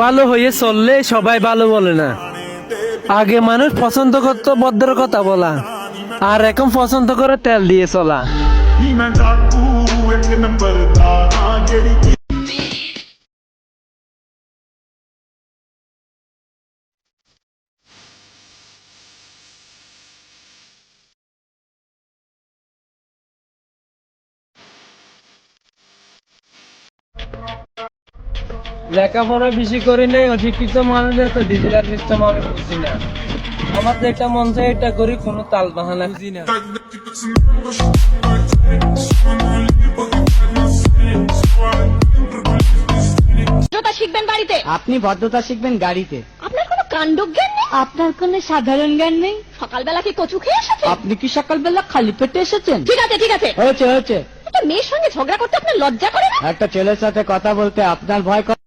ভালো হয়ে চললে সবাই ভালো বলে না। আগে মানুষ পছন্দ করতো ভদ্র কথা বলা, আর এখন পছন্দ করে তেল দিয়ে চলা। मैं चाकू एक नंबर दा जेड़ी লেখাপড়া বেশি করি নাই, অশিক্ষিত মানুষের তো ডিজিটাল সিস্টেম আমি বুঝি না। আমার যেটা মন চায় এটা করি, কোনো তাল বাহানা বুঝি না। ভদ্রতা শিখবেন বাড়িতে, আপনি ভদ্রতা শিখবেন গাড়িতে। আপনার কোনো কাণ্ডজ্ঞান নেই, আপনার কোনো সাধারণ জ্ঞান নেই। সকালবেলা কি কচু খেয়ে এসেছেন? আপনি কি সকালবেলা খালি পেটে এসেছেন? ঠিক আছে ঠিক আছে, হয়েছে হয়েছে। একটা মেয়ের সঙ্গে ঝগড়া করতে আপনার লজ্জা করে না? একটা ছেলের সাথে কথা বলতে আপনার ভয় করে?